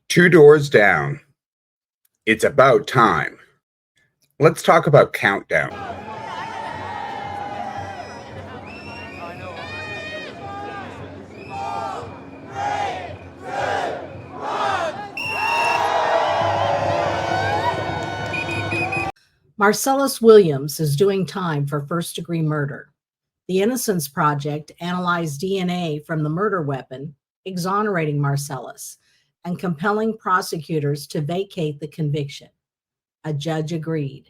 Two doors down. It's about time. Let's talk about Countdown. Marcellus Williams is doing time for first-degree murder. The Innocence Project analyzed DNA from the murder weapon, exonerating Marcellus and compelling prosecutors to vacate the conviction. A judge agreed,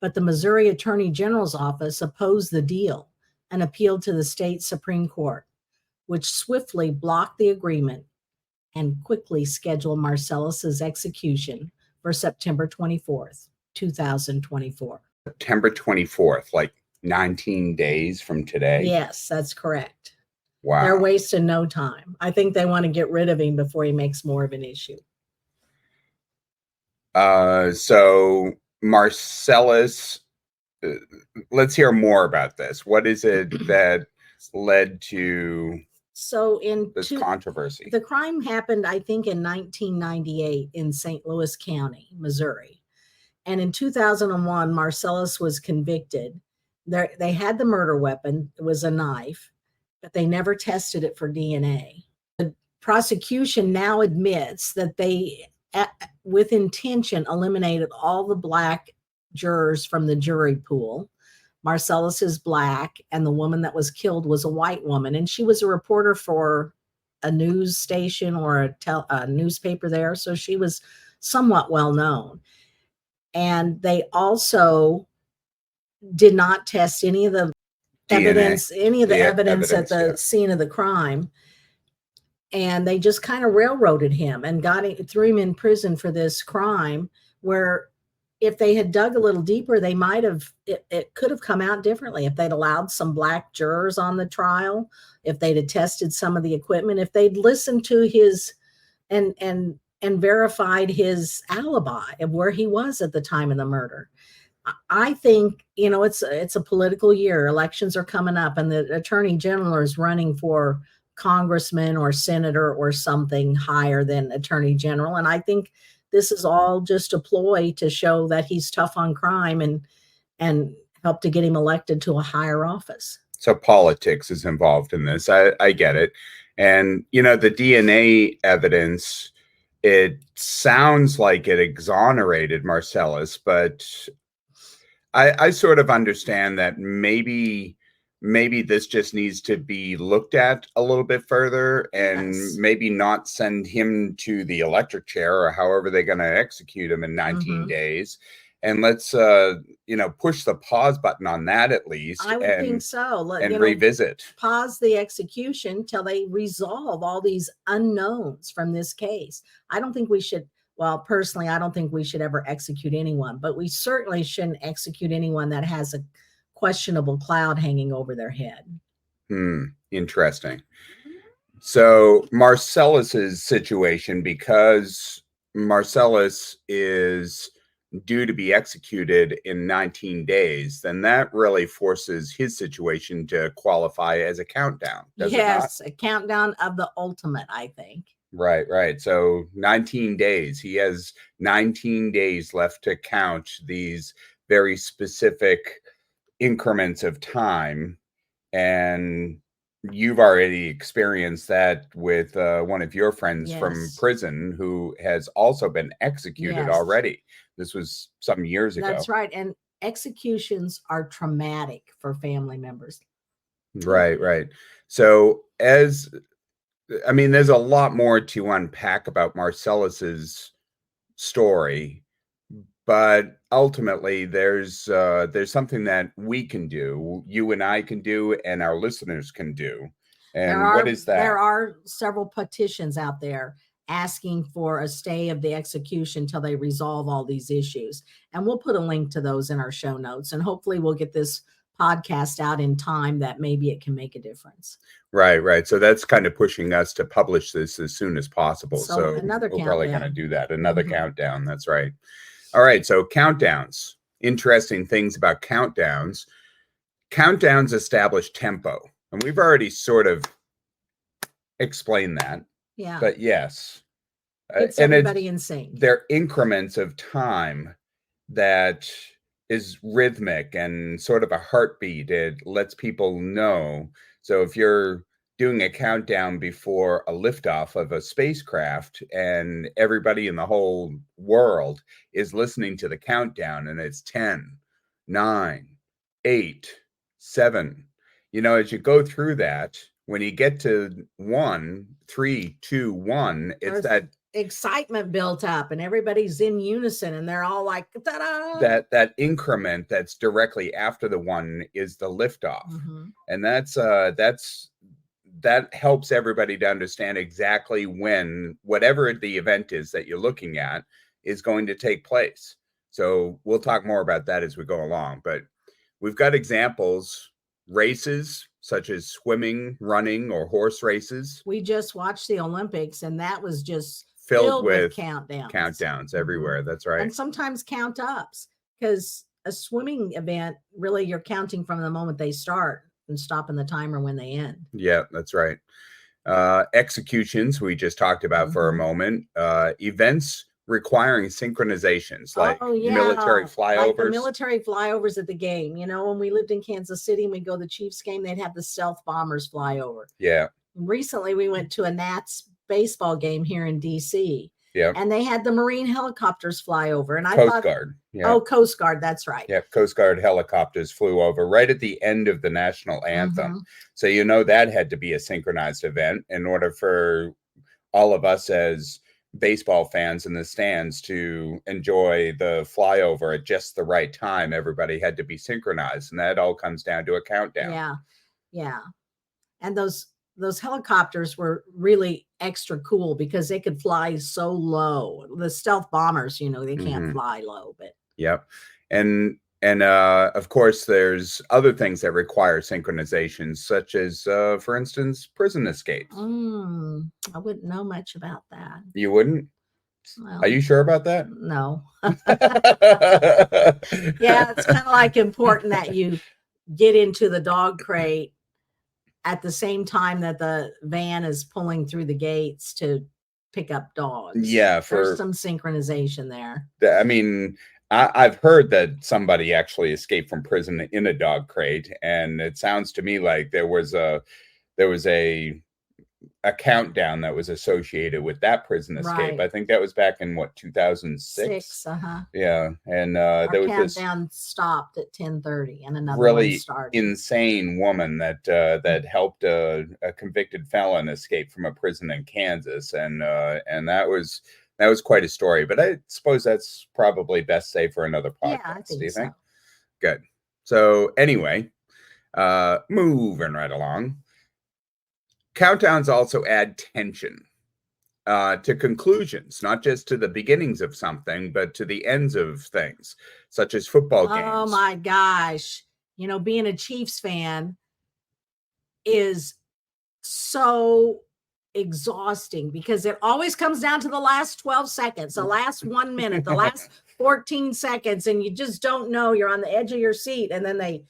but the Missouri Attorney General's office opposed the deal and appealed to the state Supreme Court, which swiftly blocked the agreement and quickly scheduled Marcellus's execution for September 24th, 2024. September 24th, like 19 days from today? Yes, that's correct. Wow. They're wasting no time. I think they want to get rid of him before he makes more of an issue. So Marcellus, let's hear more about this. What is it that led to this controversy? The crime happened, I think, in 1998 in St. Louis County, Missouri. And in 2001, Marcellus was convicted. They had the murder weapon. It was a knife, but they never tested it for DNA. The prosecution now admits that they, with intention, eliminated all the black jurors from the jury pool. Marcellus is black, and the woman that was killed was a white woman, and she was a reporter for a news station or a newspaper there, so she was somewhat well known. And they also did not test any of the evidence, evidence at the scene of the crime. And they just kind of railroaded him and threw him in prison for this crime, where if they had dug a little deeper, they might have, it could have come out differently if they'd allowed some black jurors on the trial, if they'd have tested some of the equipment, if they'd listened to his and verified his alibi of where he was at the time of the murder. I think, it's a political year. Elections are coming up, and the Attorney General is running for congressman or senator or something higher than Attorney General. And I think this is all just a ploy to show that he's tough on crime and help to get him elected to a higher office. So politics is involved in this. I get it. And, the DNA evidence, it sounds like it exonerated Marcellus, but I sort of understand that maybe this just needs to be looked at a little bit further, and maybe not send him to the electric chair or however they're going to execute him in 19 days. And let's, push the pause button on that at least. I would think so. And revisit. Pause the execution till they resolve all these unknowns from this case. I don't think we should, well, personally, I don't think we should ever execute anyone, but we certainly shouldn't execute anyone that has a questionable cloud hanging over their head. Interesting. So Marcellus's situation, because Marcellus is due to be executed in 19 days, then that really forces his situation to qualify as a countdown. Yes, a countdown of the ultimate, I think. Right. So 19 days. He has 19 days left to count these very specific increments of time. And you've already experienced that with one of your friends from prison who has also been executed already. This was some years ago. That's right. And executions are traumatic for family members. Right. So there's a lot more to unpack about Marcellus's story, but ultimately there's something that we can do, you and I can do, and our listeners can do. And what is that? There are several petitions out there asking for a stay of the execution till they resolve all these issues. And we'll put a link to those in our show notes, and hopefully we'll get this podcast out in time that maybe it can make a difference. Right. So that's kind of pushing us to publish this as soon as possible. So another we're probably going to do that. Another countdown. That's right. All right. So countdowns. Interesting things about countdowns. Countdowns establish tempo. And we've already sort of explained that. Yeah. But yes, Gets and everybody in sync. they're increments of time that is rhythmic and sort of a heartbeat. It lets people know. So if you're doing a countdown before a liftoff of a spacecraft and everybody in the whole world is listening to the countdown and it's 10, 9, 8, 7, as you go through that, when you get to 1, 3, 2, 1, it's There's that excitement built up and everybody's in unison and they're all like, ta-da! that increment that's directly after the 1 is the liftoff. And that helps everybody to understand exactly when whatever the event is that you're looking at is going to take place. So we'll talk more about that as we go along, but we've got examples, races such as swimming, running, or horse races. We just watched the Olympics and that was just filled with countdowns everywhere. That's right. And sometimes count ups, because a swimming event, really you're counting from the moment they start and stopping the timer when they end. Yeah, that's right. Executions we just talked about for a moment. Events requiring synchronizations, like military flyovers. Like the military flyovers at the game. When we lived in Kansas City and we go to the Chiefs game, they'd have the stealth bombers fly over. Yeah. Recently, we went to a Nats baseball game here in DC. Yeah. And they had the Marine helicopters fly over. And I Coast Guard. Yeah. Oh, Coast Guard. That's right. Yeah. Coast Guard helicopters flew over right at the end of the national anthem. So, that had to be a synchronized event in order for all of us as baseball fans in the stands to enjoy the flyover at just the right time. Everybody had to be synchronized. And that all comes down to a countdown. Yeah. Yeah. And those helicopters were really extra cool because they could fly so low. The stealth bombers, they can't fly low, but. Yep. And of course, there's other things that require synchronization, such as, for instance, prison escapes. I wouldn't know much about that. You wouldn't? Well, are you sure about that? No. Yeah, it's kind of like important that you get into the dog crate at the same time that the van is pulling through the gates to pick up dogs. Yeah, there's some synchronization there. I mean, I've heard that somebody actually escaped from prison in a dog crate, and it sounds to me like there was a countdown that was associated with that prison escape. Right. I think that was back in 2006. Yeah, and there was this countdown stopped at 10:30, and another really one started. Insane woman that helped a convicted felon escape from a prison in Kansas, and that was quite a story. But I suppose that's probably best saved for another podcast. Yeah, I think do you think? So. Good. So anyway, moving right along. Countdowns also add tension to conclusions, not just to the beginnings of something, but to the ends of things, such as football games. Oh my gosh. Being a Chiefs fan is so exhausting because it always comes down to the last 12 seconds, the last 1 minute, the last 14 seconds, and you just don't know. You're on the edge of your seat, and then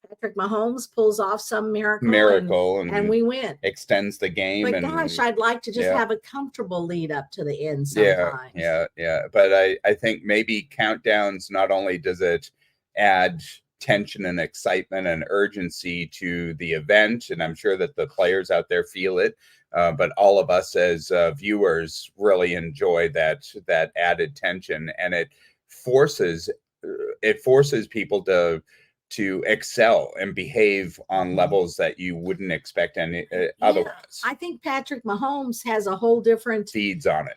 Patrick Mahomes pulls off some miracle and we win. Extends the game. But gosh, I'd like to just have a comfortable lead up to the end sometimes. Yeah. But I think maybe countdowns, not only does it add tension and excitement and urgency to the event, and I'm sure that the players out there feel it, but all of us as viewers really enjoy that added tension, and it forces people to excel and behave on levels that you wouldn't expect otherwise. I think Patrick Mahomes has a whole different feeds on it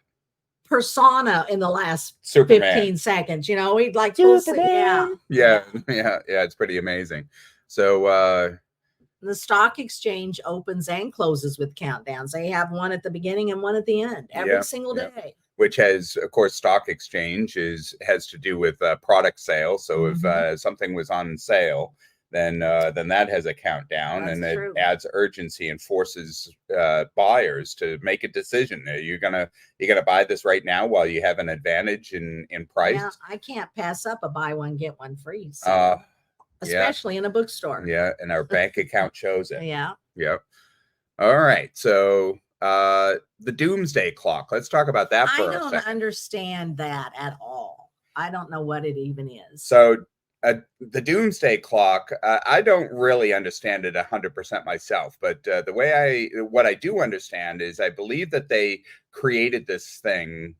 persona in the last Superman. 15 seconds. He'd like to say, yeah, it's pretty amazing. So the stock exchange opens and closes with countdowns. They have one at the beginning and one at the end every single day. Which has, of course, stock exchange has to do with product sale. So if something was on sale, then that has a countdown. That's true. It adds urgency and forces buyers to make a decision. Are you gonna buy this right now while you have an advantage in price? Yeah, I can't pass up a buy one get one free. So, especially in a bookstore. Yeah, and our bank account shows it. Yeah. Yep. All right. So The doomsday clock. Let's talk about that I for a don't second. understand that at all. I don't know what it even is. So the doomsday clock, I don't really understand it 100% myself, but what I do understand is I believe that they created this thing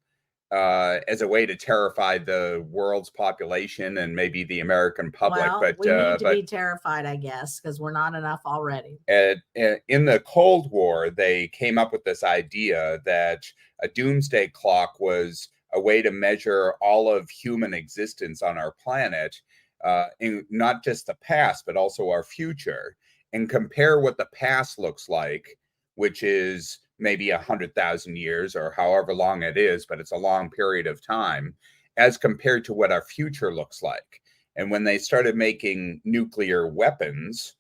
as a way to terrify the world's population and maybe the American public. Well, but we need to be terrified, I guess, because we're not enough already. In the Cold War, they came up with this idea that a doomsday clock was a way to measure all of human existence on our planet, in not just the past, but also our future, and compare what the past looks like, which is maybe 100,000 years or however long it is, but it's a long period of time, as compared to what our future looks like. And when they started making nuclear weapons,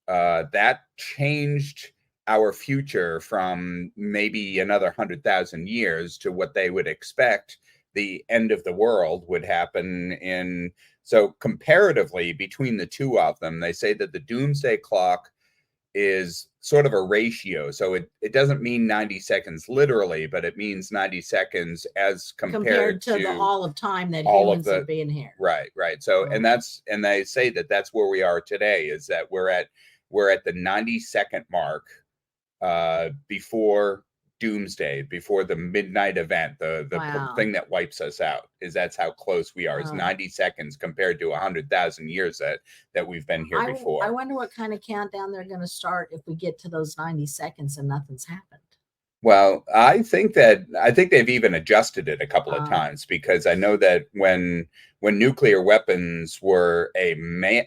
that changed our future from maybe another 100,000 years to what they would expect the end of the world would happen in. So comparatively, between the two of them, they say that the doomsday clock is sort of a ratio. So it doesn't mean 90 seconds literally, but it means 90 seconds as compared to the all of time that all humans of the, have been here. Right. So, and they say that that's where we are today, is that we're at the 90-second mark before doomsday, before the midnight event, the thing that wipes us out. That's how close we are. Is 90 seconds compared to 100,000 years that we've been here before. I wonder what kind of countdown they're going to start if we get to those 90 seconds and nothing's happened. Well, I think they've even adjusted it a couple of times, because I know that when nuclear weapons were a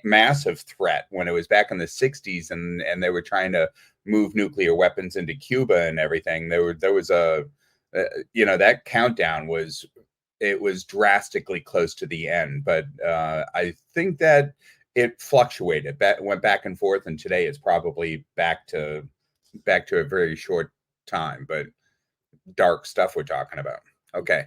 massive threat, when it was back in the 60s and they were trying to move nuclear weapons into Cuba and everything, there was that countdown was drastically close to the end. But I think that it fluctuated, went back and forth, and today it's probably back to a very short time, but dark stuff we're talking about. Okay.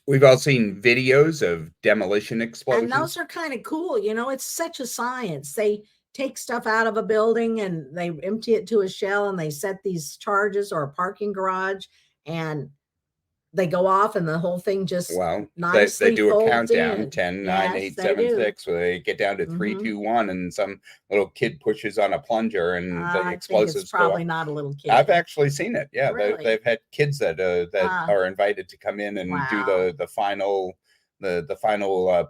We've all seen videos of demolition explosions. And those are kind of cool. It's such a science. They take stuff out of a building and they empty it to a shell, and they set these charges or a parking garage, and they go off, and the whole thing just nicely they do a countdown in. 10, 9, 8, 7, 6, where they get down to 3, 2, 1, and some little kid pushes on a plunger and the explosives it's probably not a little kid. I've actually seen it. Yeah, really? they've had kids that are invited to come in and do the final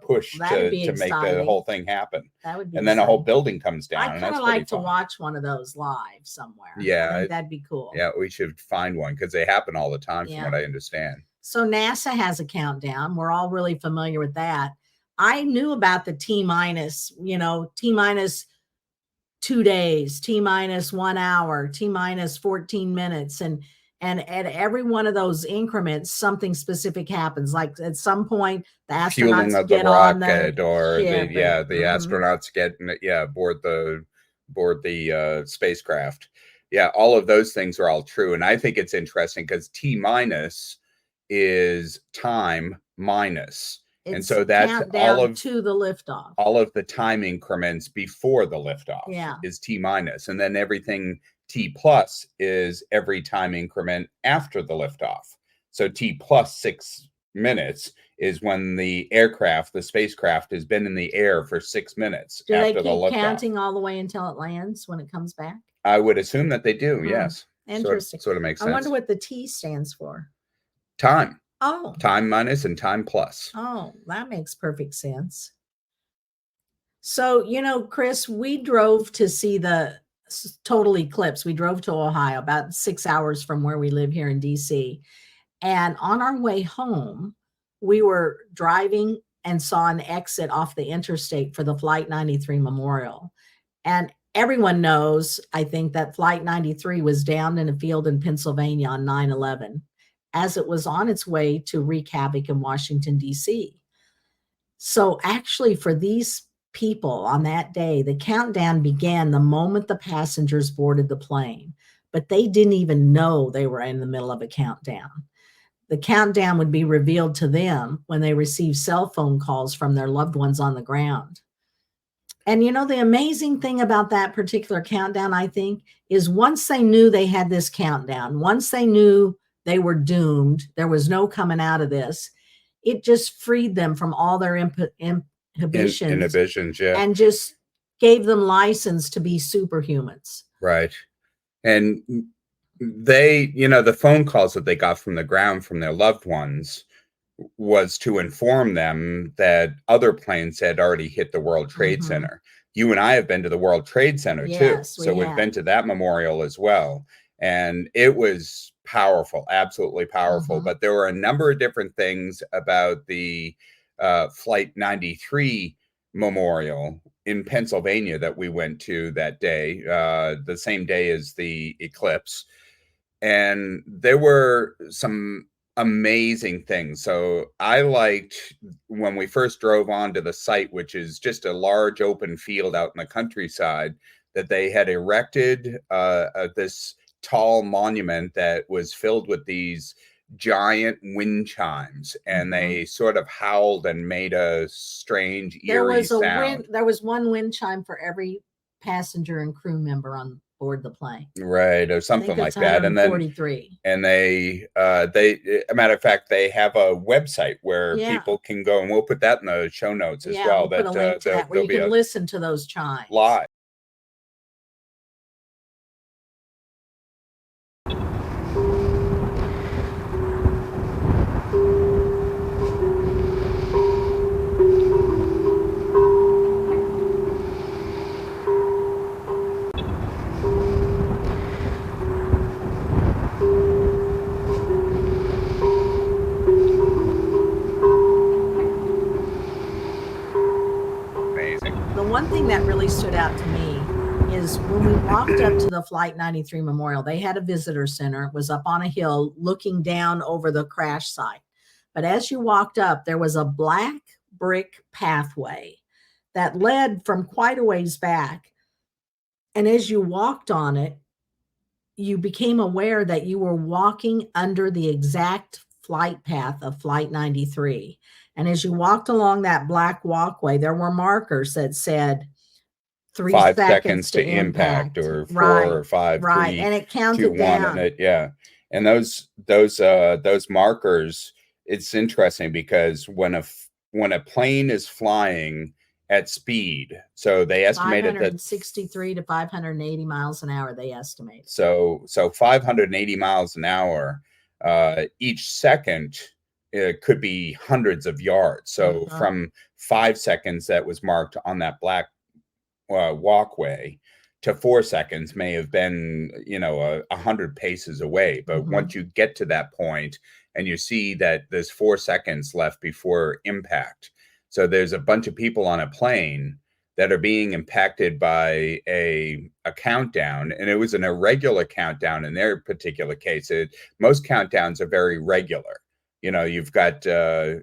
push to make the whole thing happen. That would be and then a whole building comes down. I'd kind of like to watch one of those live somewhere. Yeah, I think that'd be cool. Yeah, we should find one, because they happen all the time, from what I understand. So NASA has a countdown. We're all really familiar with that. I knew about the T-minus, T-minus 2 days, T-minus 1 hour, T-minus 14 minutes, and at every one of those increments, something specific happens. Like at some point, the astronauts get on the ship, the astronauts get board the spacecraft. Yeah, all of those things are all true, and I think it's interesting because T-minus is time minus, and so that's all of to the liftoff. All of the time increments before the liftoff is T-minus, and then everything T plus is every time increment after the liftoff. So T plus 6 minutes is when the spacecraft has been in the air for 6 minutes. Do they keep counting all the way until it lands when it comes back? I would assume that they do. Yes. Interesting. Sort of makes sense. I wonder what the T stands for. Time. Oh. Time minus and time plus. Oh, that makes perfect sense. So, Chris, we drove to see the total eclipse. We drove to Ohio, about 6 hours from where we live here in DC. And on our way home, we were driving and saw an exit off the interstate for the Flight 93 memorial. And everyone knows, I think, that Flight 93 was downed in a field in Pennsylvania on 9/11 as it was on its way to wreak havoc in Washington, D.C. So actually, for these people on that day, the countdown began the moment the passengers boarded the plane, but they didn't even know they were in the middle of a countdown. The countdown would be revealed to them when they received cell phone calls from their loved ones on the ground. And the amazing thing about that particular countdown, I think, is once they knew they had this countdown, once they knew they were doomed, there was no coming out of this, it just freed them from all their inhibitions Inhibitions, yeah. and just gave them license to be superhumans. Right. And they, the phone calls that they got from the ground from their loved ones was to inform them that other planes had already hit the World Trade Center. You and I have been to the World Trade Center too. So we've been to that memorial as well. And it was powerful, absolutely powerful. But there were a number of different things about the Flight 93 memorial in Pennsylvania that we went to that day, the same day as the eclipse. And there were some amazing things. So I liked when we first drove onto the site, which is just a large open field out in the countryside, that they had erected this tall monument that was filled with these giant wind chimes, and they sort of howled and made a strange eerie sound. There was one wind chime for every passenger and crew member on board the plane, right, or something like that. And then they a matter of fact, they have a website where people can go, and we'll put that in the show notes as well. We'll put a link to that where you can listen to those chimes live. One thing that really stood out to me is when we walked up to the Flight 93 Memorial, they had a visitor center. It was up on a hill looking down over the crash site. But as you walked up, there was a black brick pathway that led from quite a ways back. And as you walked on it, you became aware that you were walking under the exact flight path of Flight 93. And as you walked along that black walkway, there were markers that said 5 seconds to impact, or 4 or 5, 3, and it counted 2, down. 1, and and those markers. It's interesting because when a plane is flying at speed, so they estimated that 563 to 580 miles an hour. They estimate so 580 miles an hour. Each second, it could be hundreds of yards. So from 5 seconds that was marked on that black walkway to 4 seconds may have been, 100 paces away. But once you get to that point and you see that there's 4 seconds left before impact, so there's a bunch of people on a plane that are being impacted by a countdown, and it was an irregular countdown in their particular case. Most countdowns are very regular. You've got a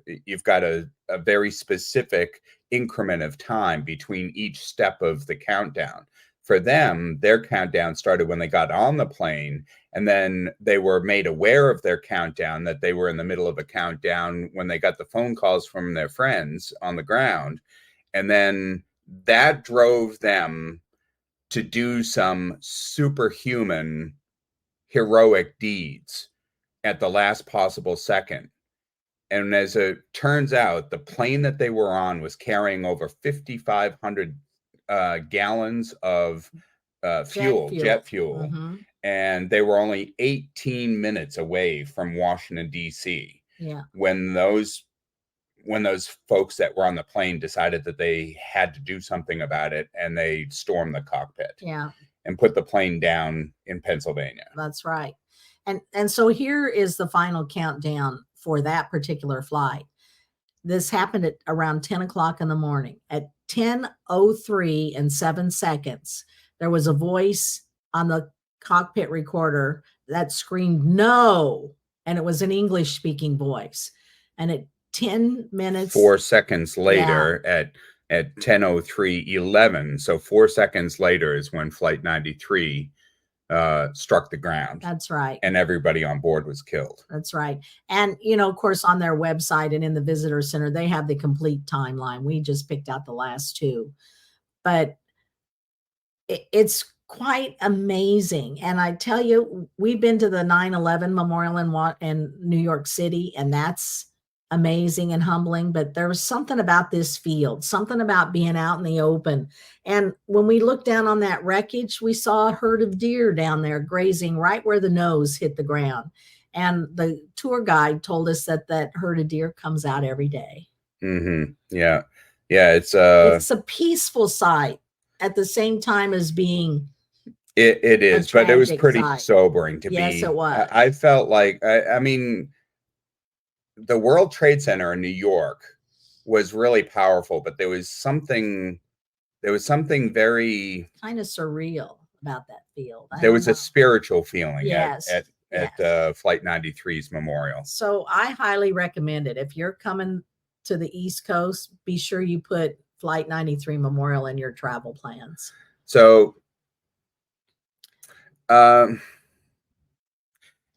very specific increment of time between each step of the countdown. For them, their countdown started when they got on the plane, and then they were made aware of their countdown, that they were in the middle of a countdown when they got the phone calls from their friends on the ground. And then that drove them to do some superhuman, heroic deeds at the last possible second. And as it turns out, the plane that they were on was carrying over 5,500 gallons of jet fuel. And they were only 18 minutes away from Washington, D.C. when those folks that were on the plane decided that they had to do something about it, and they stormed the cockpit and put the plane down in Pennsylvania. That's right. And so here is the final countdown for that particular flight. This happened at around 10 o'clock in the morning. At 10:03 and 7 seconds, there was a voice on the cockpit recorder that screamed, "No!" And it was an English speaking voice. And at 10 minutes, 4 seconds later, at 10:03:11, so 4 seconds later is when Flight 93 struck the ground. That's right. And everybody on board was killed. That's right. And, of course, on their website and in the visitor center, they have the complete timeline. We just picked out the last two. but it's quite amazing. And I tell you, we've been to the 9/11 memorial in New York City, and that's amazing and humbling. But there was something about this field, something about being out in the open. And when we looked down on that wreckage, we saw a herd of deer down there grazing right where the nose hit the ground. And the tour guide told us that that herd of deer comes out every day. Yeah. Yeah. It's a peaceful sight at the same time as being it is, but it was pretty sight. sobering to Yes, be. it was. I felt like, I mean, the World Trade Center in New York was really powerful, but there was something very kind of surreal about that field. There was a spiritual feeling yes, at Flight 93's memorial. So I highly recommend it. If you're coming to the East Coast, be sure you put Flight 93 Memorial in your travel plans. So,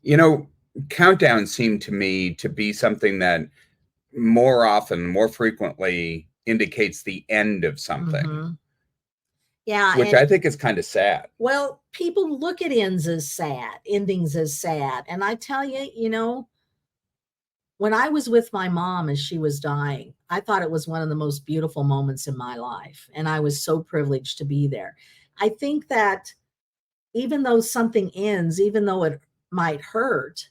you know, countdowns seem to me to be something that more often, more frequently indicates the end of something. Yeah. Which I think is kind of sad. Well, people look at endings as sad. And I tell you, you know, when I was with my mom as she was dying, I thought it was one of the most beautiful moments in my life. And I was so privileged to be there. I think that even though something ends, even though it might hurt,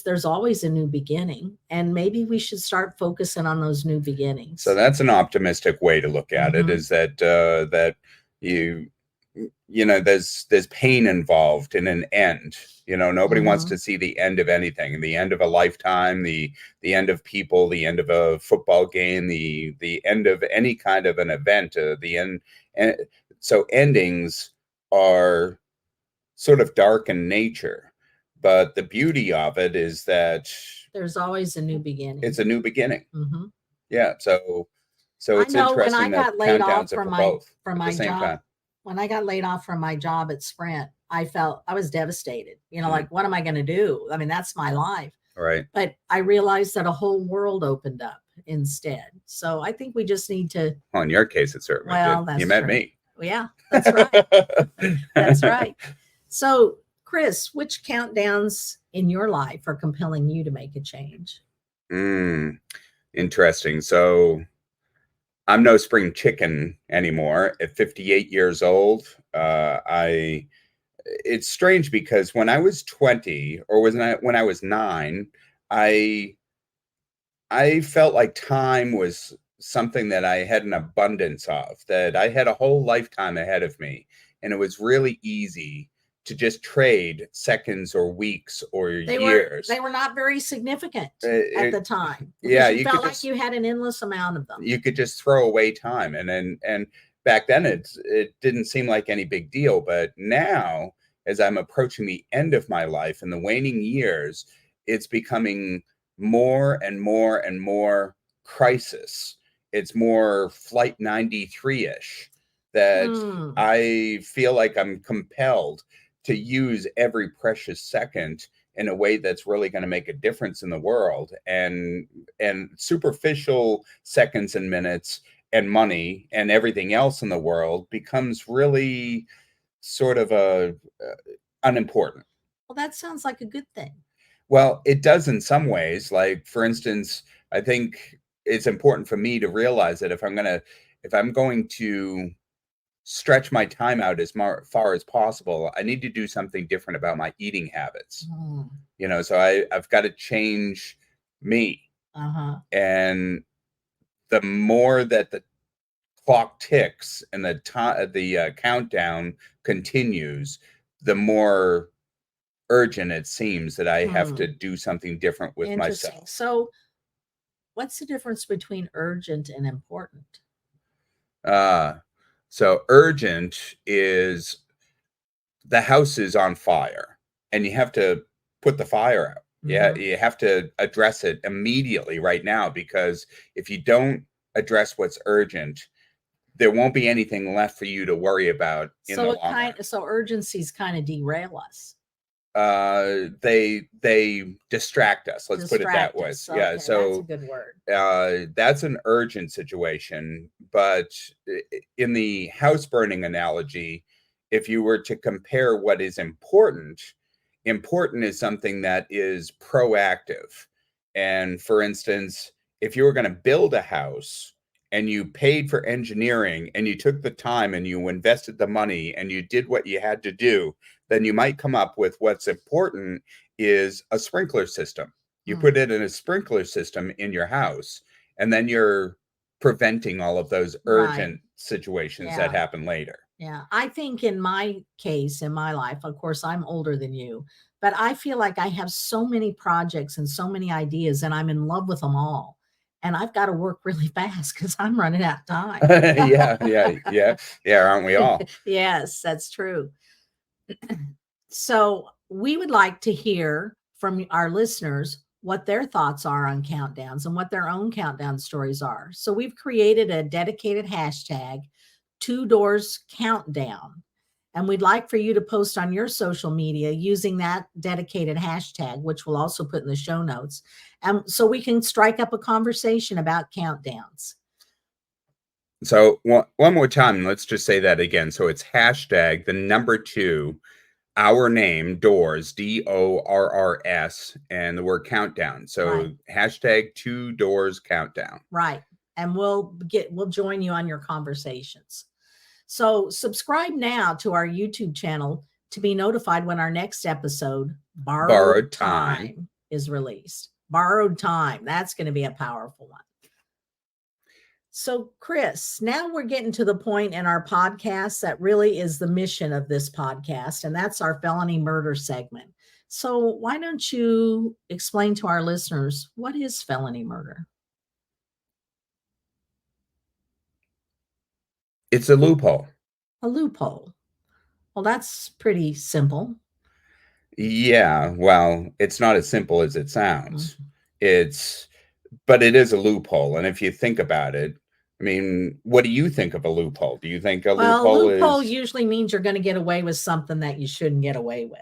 there's always a new beginning, and maybe we should start focusing on those new beginnings. So that's an optimistic way to look at it, is that that you know, there's pain involved in an end. You know, nobody wants to see the end of anything, the end of a lifetime, the end of people, the end of a football game, the end of any kind of an event, the end. And so endings are sort of dark in nature, but the beauty of it is that there's always a new beginning. It's a new beginning. Yeah. So it's interesting when I got laid off from my job. Time. When I got laid off from my job at Sprint, I was devastated. You know, like, what am I going to do? I mean, that's my life. Right. But I realized that a whole world opened up instead. So I think we just need to. Well, in your case, it certainly did. That's you met me. Well, yeah, that's right. That's right. So, Chris, which countdowns in your life are compelling you to make a change? Interesting. So I'm no spring chicken anymore. At 58 years old, it's strange because when I was 20, or when I was 9, I felt like time was something that I had an abundance of, that I had a whole lifetime ahead of me, and it was really easy to just trade seconds or weeks or years. They were not very significant at the time. Yeah, you felt like you had an endless amount of them. You could just throw away time, and back then it didn't seem like any big deal. But now, as I'm approaching the end of my life and the waning years, it's becoming more and more and more crisis. It's more Flight 93-ish, that I feel like I'm compelled to use every precious second in a way that's really going to make a difference in the world. And superficial seconds and minutes and money and everything else in the world becomes really sort of unimportant. Well, that sounds like a good thing. Well, it does in some ways. Like, for instance, I think it's important for me to realize that if I'm going to stretch my time out as far as possible, I need to do something different about my eating habits. You know, so I've got to change me. And the more that the clock ticks and the countdown continues, the more urgent it seems that I have to do something different with myself. So what's the difference between urgent and important? So urgent is the house is on fire and you have to put the fire out. Yeah, you have to address it immediately right now, because if you don't address what's urgent, there won't be anything left for you to worry about in the long run. So urgencies kind of derail us. they distract us. Let's put it that way. Us. Yeah. Okay, So that's a good word. that's an urgent situation. But in the house burning analogy, if you were to compare what is important, important is something that is proactive. And for instance, if you were going to build a house and you paid for engineering and you took the time and you invested the money and you did what you had to do, then you might come up with what's important is a sprinkler system. You put it in a sprinkler system in your house, and then you're preventing all of those urgent situations that happen later. Yeah. I think in my case, in my life, of course, I'm older than you, but I feel like I have so many projects and so many ideas, and I'm in love with them all. And I've got to work really fast because I'm running out of time. Yeah. Aren't we all? Yes, that's true. So we would like to hear from our listeners what their thoughts are on countdowns and what their own countdown stories are. So we've created a dedicated hashtag, 2 Doors Countdown. And we'd like for you to post on your social media using that dedicated hashtag, which we'll also put in the show notes. And so we can strike up a conversation about countdowns. So one more time, let's just say that again. So it's hashtag the number 2, our name, Dorrs, DORRS, and the word countdown. So hashtag 2 Doors Countdown. Right. And we'll join you on your conversations. So subscribe now to our YouTube channel to be notified when our next episode, Borrowed Time, is released. Borrowed Time. That's going to be a powerful one. So, Chris, now we're getting to the point in our podcast that really is the mission of this podcast, and that's our felony murder segment. So why don't you explain to our listeners, what is felony murder? It's a loophole. A loophole. Well, that's pretty simple. Yeah, well, it's not as simple as it sounds. But it is a loophole. And if you think about it, I mean, what do you think of a loophole? Do you think a loophole usually means you're going to get away with something that you shouldn't get away with?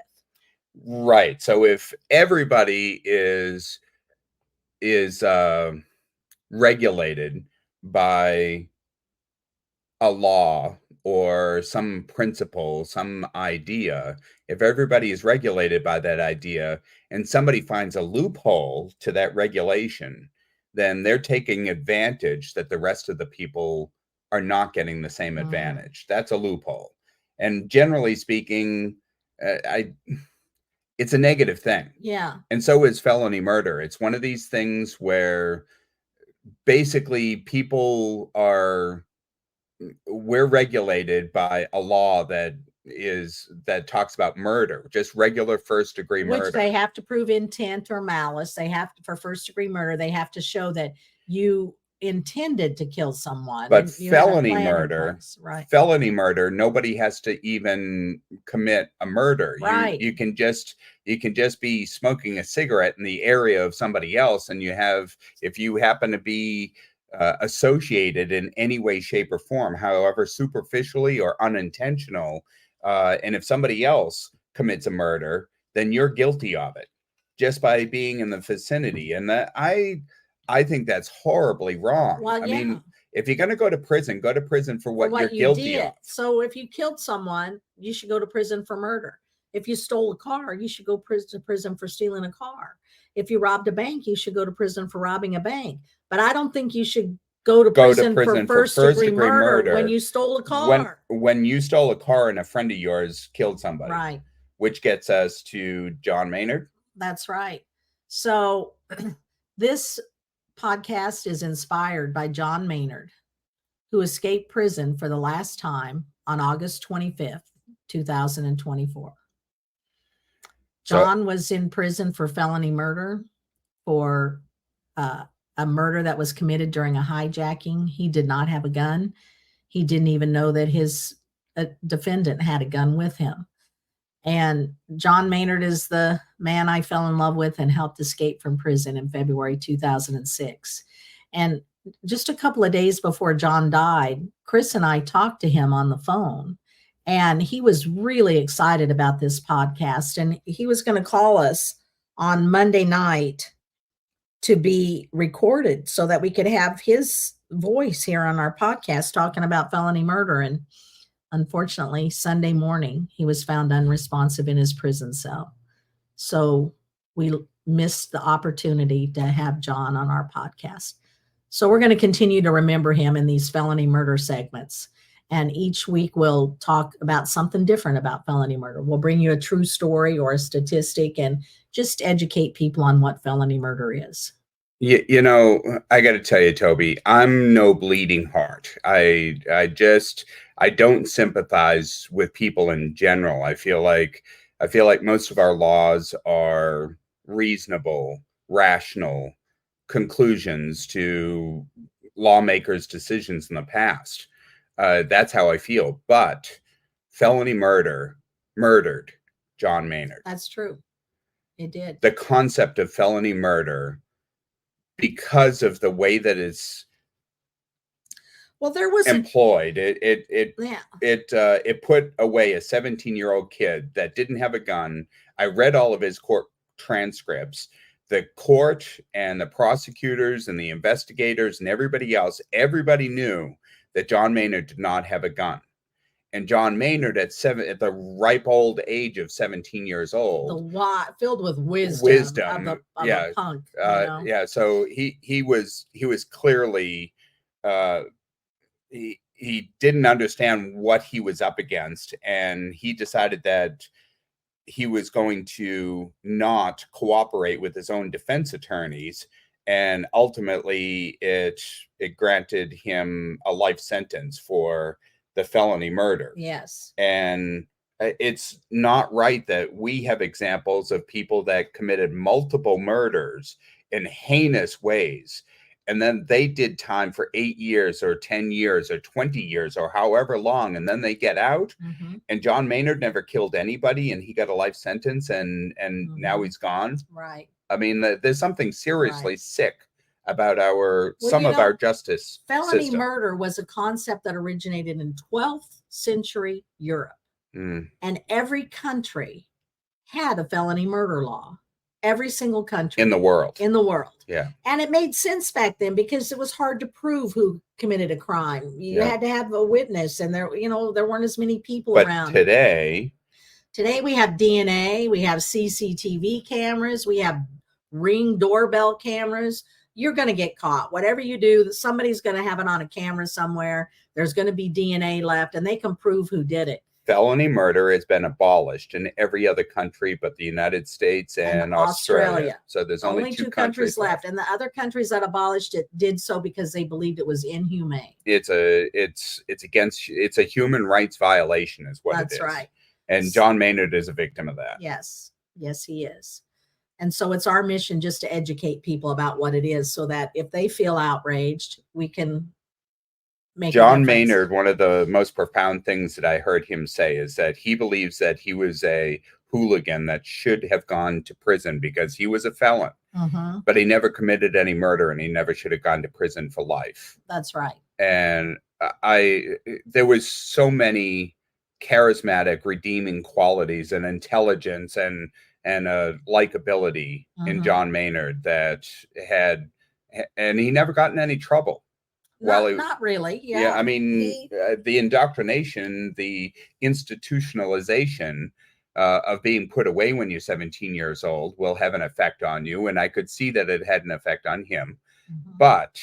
Right. So if everybody is regulated by a law or some principle, some idea, if everybody is regulated by that idea and somebody finds a loophole to that regulation, then they're taking advantage that the rest of the people are not getting the same advantage. That's a loophole. And generally speaking, it's a negative thing. Yeah. And so is felony murder. It's one of these things where basically we're regulated by a law that talks about murder, just regular first-degree murder. Which they have to prove intent or malice. They have to, for first-degree murder, they have to show that you intended to kill someone. But felony murder, felony murder, nobody has to even commit a murder. Right. You can just be smoking a cigarette in the area of somebody else, and if you happen to be associated in any way, shape, or form, however superficially or unintentional, and if somebody else commits a murder, then you're guilty of it just by being in the vicinity. And that I think that's horribly wrong. Well, I mean, if you're going to go to prison for what you're guilty of. So if you killed someone, you should go to prison for murder. If you stole a car, you should go to prison for stealing a car. If you robbed a bank, you should go to prison for robbing a bank. But I don't think you should go to prison for first-degree murder when you stole a car. When you stole a car and a friend of yours killed somebody. Right. Which gets us to John Maynard. That's right. So this podcast is inspired by John Maynard, who escaped prison for the last time on August 25th, 2024. John was in prison for felony murder for a murder that was committed during a hijacking. He did not have a gun. He didn't even know that his defendant had a gun with him. And John Maynard is the man I fell in love with and helped escape from prison in February 2006. And just a couple of days before John died, Chris and I talked to him on the phone. And he was really excited about this podcast. And he was going to call us on Monday night to be recorded so that we could have his voice here on our podcast talking about felony murder. And unfortunately, Sunday morning, he was found unresponsive in his prison cell. So we missed the opportunity to have John on our podcast. So we're going to continue to remember him in these felony murder segments. And each week we'll talk about something different about felony murder. We'll bring you a true story or a statistic and just educate people on what felony murder is. You know, I got to tell you, Toby, I'm no bleeding heart. I don't sympathize with people in general. I feel like most of our laws are reasonable, rational conclusions to lawmakers' decisions in the past. That's how I feel. But felony murdered John Maynard. That's true. It did. The concept of felony murder, because of the way that it's there was employed, it put away a 17-year-old kid that didn't have a gun. I read all of his court transcripts. The court and the prosecutors and the investigators and everybody knew that John Maynard did not have a gun. And John Maynard at the ripe old age of 17 years old, filled with wisdom of yeah, a punk, yeah. So he was clearly he didn't understand what he was up against, and he decided that he was going to not cooperate with his own defense attorneys, and ultimately it granted him a life sentence for the felony murder. Yes. And it's not right that we have examples of people that committed multiple murders in heinous ways, and then they did time for 8 years or 10 years or 20 years or however long, and then they get out. Mm-hmm. And John Maynard never killed anybody, and he got a life sentence, and Mm-hmm. now he's gone. Right. I mean, there's something seriously sick about our justice felony system. Murder was a concept that originated in 12th century Europe. And every country had a felony murder law. Every single country in the world. Yeah. And it made sense back then because it was hard to prove who committed a crime. You had to have a witness, and there weren't as many people around. Today we have DNA, we have CCTV cameras, we have Ring doorbell cameras. You're going to get caught. Whatever you do, somebody's going to have it on a camera somewhere. There's going to be DNA left, and they can prove who did it. Felony murder has been abolished in every other country but the United States and Australia. So there's only two countries left. And the other countries that abolished it did so because they believed it was inhumane. It's a human rights violation is what it is. That's right. And John Maynard is a victim of that. Yes. Yes, he is. And so it's our mission just to educate people about what it is so that if they feel outraged, we can make John Maynard, one of the most profound things that I heard him say is that he believes that he was a hooligan that should have gone to prison because he was a felon. Mm-hmm. But he never committed any murder, and he never should have gone to prison for life. That's right. And there was so many charismatic, redeeming qualities and intelligence and likability in John Maynard that and he never got in any trouble. Not really. Yeah. I mean, the indoctrination, the institutionalization of being put away when you're 17 years old will have an effect on you. And I could see that it had an effect on him. Mm-hmm. But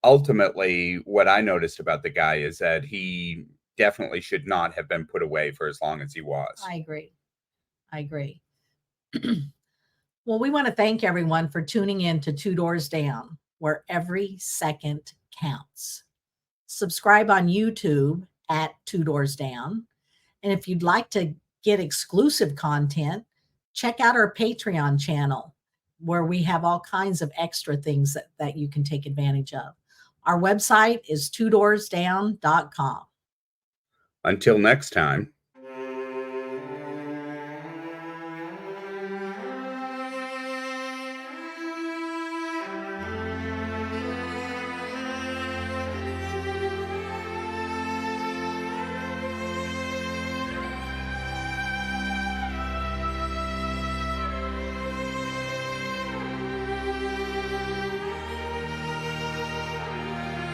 ultimately, what I noticed about the guy is that he definitely should not have been put away for as long as he was. I agree. Well, we want to thank everyone for tuning in to Two Doors Down, where every second counts. Subscribe on YouTube at Two Doors Down. And if you'd like to get exclusive content, check out our Patreon channel, where we have all kinds of extra things that you can take advantage of. Our website is twodoorsdown.com. Until next time.